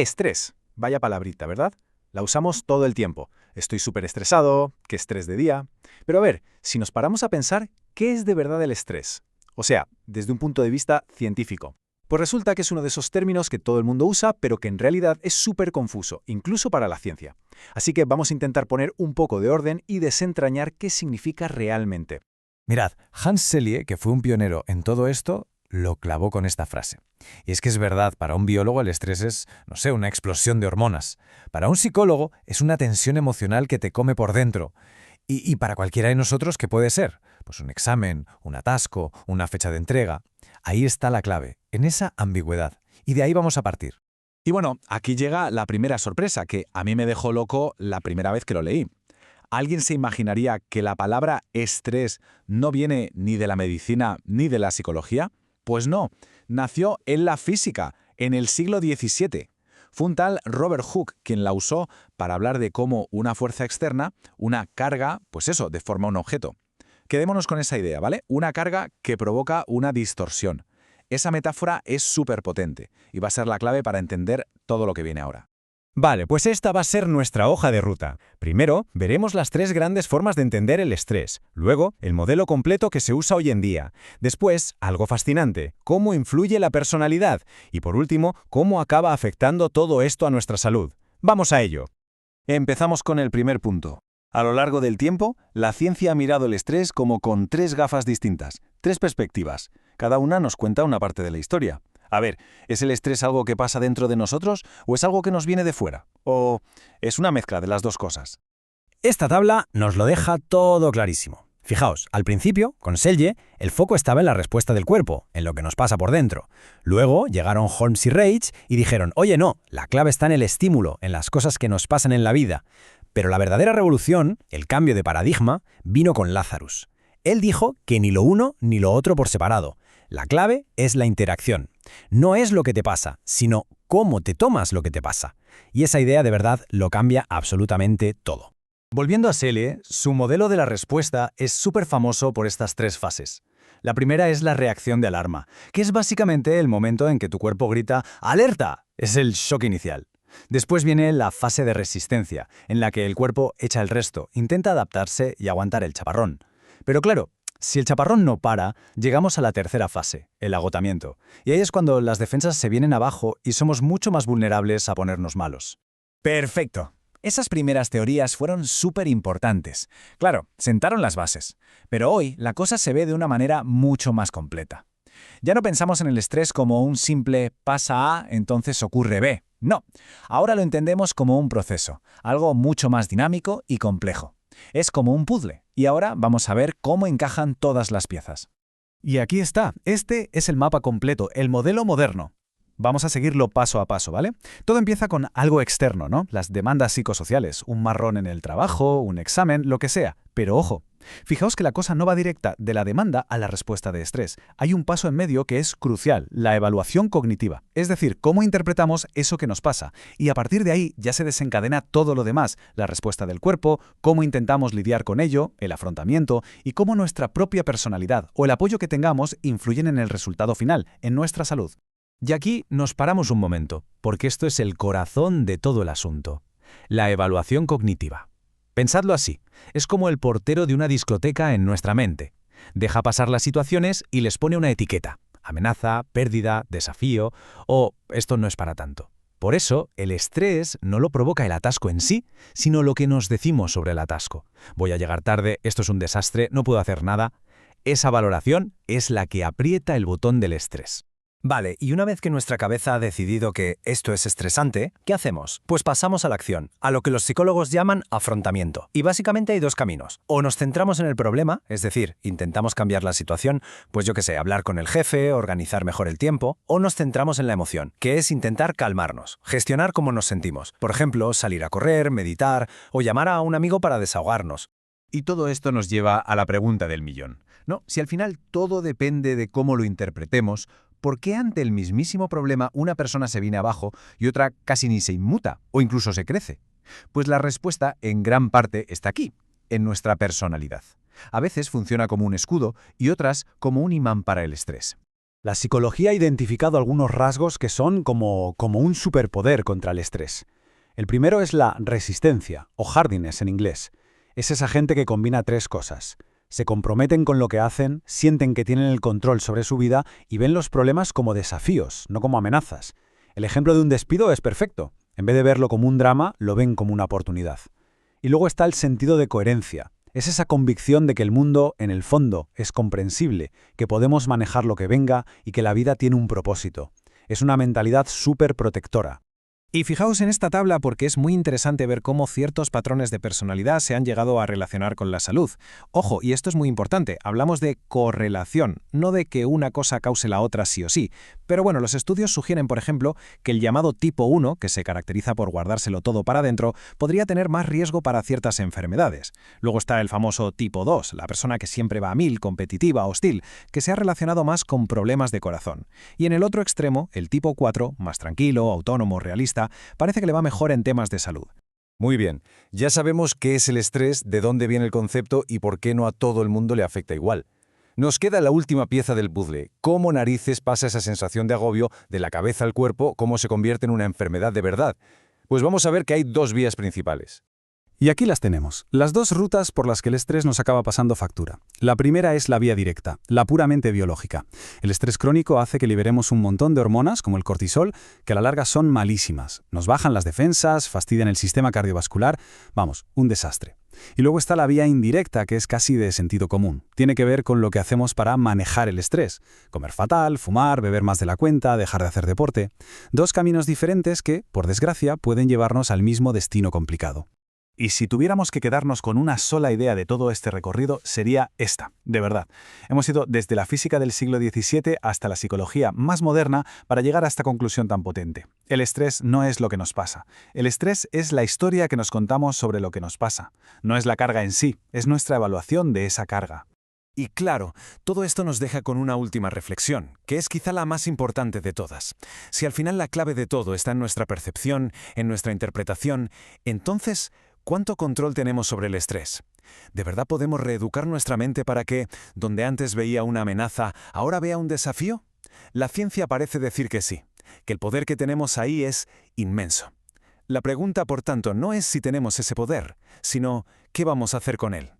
Estrés. Vaya palabrita, ¿verdad? La usamos todo el tiempo. Estoy súper estresado, qué estrés de día. Pero a ver, si nos paramos a pensar, ¿qué es de verdad el estrés? O sea, desde un punto de vista científico. Pues resulta que es uno de esos términos que todo el mundo usa, pero que en realidad es súper confuso, incluso para la ciencia. Así que vamos a intentar poner un poco de orden y desentrañar qué significa realmente. Mirad, Hans Selye, que fue un pionero en todo esto, lo clavó con esta frase. Y es que es verdad, para un biólogo el estrés es, no sé, una explosión de hormonas. Para un psicólogo es una tensión emocional que te come por dentro. Y para cualquiera de nosotros, ¿qué puede ser? Pues un examen, un atasco, una fecha de entrega. Ahí está la clave, en esa ambigüedad. Y de ahí vamos a partir. Y bueno, aquí llega la primera sorpresa, que a mí me dejó loco la primera vez que lo leí. ¿Alguien se imaginaría que la palabra estrés no viene ni de la medicina ni de la psicología? Pues no, nació en la física, en el siglo XVII. Fue un tal Robert Hooke quien la usó para hablar de cómo una fuerza externa, una carga, pues eso, deforma un objeto. Quedémonos con esa idea, ¿vale? Una carga que provoca una distorsión. Esa metáfora es súper potente y va a ser la clave para entender todo lo que viene ahora. Vale, pues esta va a ser nuestra hoja de ruta. Primero, veremos las tres grandes formas de entender el estrés. Luego, el modelo completo que se usa hoy en día. Después, algo fascinante, cómo influye la personalidad. Y por último, cómo acaba afectando todo esto a nuestra salud. Vamos a ello. Empezamos con el primer punto. A lo largo del tiempo, la ciencia ha mirado el estrés como con tres gafas distintas, tres perspectivas. Cada una nos cuenta una parte de la historia. A ver, ¿es el estrés algo que pasa dentro de nosotros o es algo que nos viene de fuera? ¿O es una mezcla de las dos cosas? Esta tabla nos lo deja todo clarísimo. Fijaos, al principio, con Selye, el foco estaba en la respuesta del cuerpo, en lo que nos pasa por dentro. Luego llegaron Holmes y Reich y dijeron, oye no, la clave está en el estímulo, en las cosas que nos pasan en la vida. Pero la verdadera revolución, el cambio de paradigma, vino con Lazarus. Él dijo que ni lo uno ni lo otro por separado. La clave es la interacción. No es lo que te pasa, sino cómo te tomas lo que te pasa. Y esa idea de verdad lo cambia absolutamente todo. Volviendo a Selye, su modelo de la respuesta es súper famoso por estas tres fases. La primera es la reacción de alarma, que es básicamente el momento en que tu cuerpo grita ¡alerta! Es el shock inicial. Después viene la fase de resistencia, en la que el cuerpo echa el resto, intenta adaptarse y aguantar el chaparrón. Pero claro, si el chaparrón no para, llegamos a la tercera fase, el agotamiento. Y ahí es cuando las defensas se vienen abajo y somos mucho más vulnerables a ponernos malos. Perfecto. Esas primeras teorías fueron súper importantes. Claro, sentaron las bases. Pero hoy la cosa se ve de una manera mucho más completa. Ya no pensamos en el estrés como un simple pasa A, entonces ocurre B. No, ahora lo entendemos como un proceso, algo mucho más dinámico y complejo. Es como un puzzle, y ahora vamos a ver cómo encajan todas las piezas. Y aquí está, este es el mapa completo, el modelo moderno. Vamos a seguirlo paso a paso, ¿vale? Todo empieza con algo externo, ¿no? Las demandas psicosociales, un marrón en el trabajo, un examen, lo que sea. Pero ojo, fijaos que la cosa no va directa de la demanda a la respuesta de estrés. Hay un paso en medio que es crucial, la evaluación cognitiva. Es decir, cómo interpretamos eso que nos pasa. Y a partir de ahí ya se desencadena todo lo demás, la respuesta del cuerpo, cómo intentamos lidiar con ello, el afrontamiento y cómo nuestra propia personalidad o el apoyo que tengamos influyen en el resultado final, en nuestra salud. Y aquí nos paramos un momento, porque esto es el corazón de todo el asunto. La evaluación cognitiva. Pensadlo así, es como el portero de una discoteca en nuestra mente. Deja pasar las situaciones y les pone una etiqueta. Amenaza, pérdida, desafío o esto no es para tanto. Por eso, el estrés no lo provoca el atasco en sí, sino lo que nos decimos sobre el atasco. Voy a llegar tarde, esto es un desastre, no puedo hacer nada. Esa valoración es la que aprieta el botón del estrés. Vale, y una vez que nuestra cabeza ha decidido que esto es estresante, ¿qué hacemos? Pues pasamos a la acción, a lo que los psicólogos llaman afrontamiento. Y básicamente hay dos caminos. O nos centramos en el problema, es decir, intentamos cambiar la situación, pues yo qué sé, hablar con el jefe, organizar mejor el tiempo, o nos centramos en la emoción, que es intentar calmarnos, gestionar cómo nos sentimos. Por ejemplo, salir a correr, meditar o llamar a un amigo para desahogarnos. Y todo esto nos lleva a la pregunta del millón. No, si al final todo depende de cómo lo interpretemos, ¿por qué ante el mismísimo problema una persona se viene abajo y otra casi ni se inmuta o incluso se crece? Pues la respuesta en gran parte está aquí, en nuestra personalidad. A veces funciona como un escudo y otras como un imán para el estrés. La psicología ha identificado algunos rasgos que son como un superpoder contra el estrés. El primero es la resistencia, o hardiness en inglés. Es esa gente que combina tres cosas. Se comprometen con lo que hacen, sienten que tienen el control sobre su vida y ven los problemas como desafíos, no como amenazas. El ejemplo de un despido es perfecto. En vez de verlo como un drama, lo ven como una oportunidad. Y luego está el sentido de coherencia. Es esa convicción de que el mundo, en el fondo, es comprensible, que podemos manejar lo que venga y que la vida tiene un propósito. Es una mentalidad súper protectora. Y fijaos en esta tabla porque es muy interesante ver cómo ciertos patrones de personalidad se han llegado a relacionar con la salud. Ojo, y esto es muy importante, hablamos de correlación, no de que una cosa cause la otra sí o sí. Pero bueno, los estudios sugieren, por ejemplo, que el llamado tipo 1, que se caracteriza por guardárselo todo para adentro, podría tener más riesgo para ciertas enfermedades. Luego está el famoso tipo 2, la persona que siempre va a mil, competitiva, hostil, que se ha relacionado más con problemas de corazón. Y en el otro extremo, el tipo 4, más tranquilo, autónomo, realista, parece que le va mejor en temas de salud. Muy bien, ya sabemos qué es el estrés, de dónde viene el concepto y por qué no a todo el mundo le afecta igual. Nos queda la última pieza del puzzle. ¿Cómo narices pasa esa sensación de agobio de la cabeza al cuerpo, cómo se convierte en una enfermedad de verdad? Pues vamos a ver que hay dos vías principales. Y aquí las tenemos, las dos rutas por las que el estrés nos acaba pasando factura. La primera es la vía directa, la puramente biológica. El estrés crónico hace que liberemos un montón de hormonas, como el cortisol, que a la larga son malísimas. Nos bajan las defensas, fastidian el sistema cardiovascular, vamos, un desastre. Y luego está la vía indirecta, que es casi de sentido común. Tiene que ver con lo que hacemos para manejar el estrés. Comer fatal, fumar, beber más de la cuenta, dejar de hacer deporte. Dos caminos diferentes que, por desgracia, pueden llevarnos al mismo destino complicado. Y si tuviéramos que quedarnos con una sola idea de todo este recorrido, sería esta, de verdad. Hemos ido desde la física del siglo XVII hasta la psicología más moderna para llegar a esta conclusión tan potente. El estrés no es lo que nos pasa. El estrés es la historia que nos contamos sobre lo que nos pasa. No es la carga en sí, es nuestra evaluación de esa carga. Y claro, todo esto nos deja con una última reflexión, que es quizá la más importante de todas. Si al final la clave de todo está en nuestra percepción, en nuestra interpretación, entonces, ¿cuánto control tenemos sobre el estrés? ¿De verdad podemos reeducar nuestra mente para que, donde antes veía una amenaza, ahora vea un desafío? La ciencia parece decir que sí, que el poder que tenemos ahí es inmenso. La pregunta, por tanto, no es si tenemos ese poder, sino ¿qué vamos a hacer con él?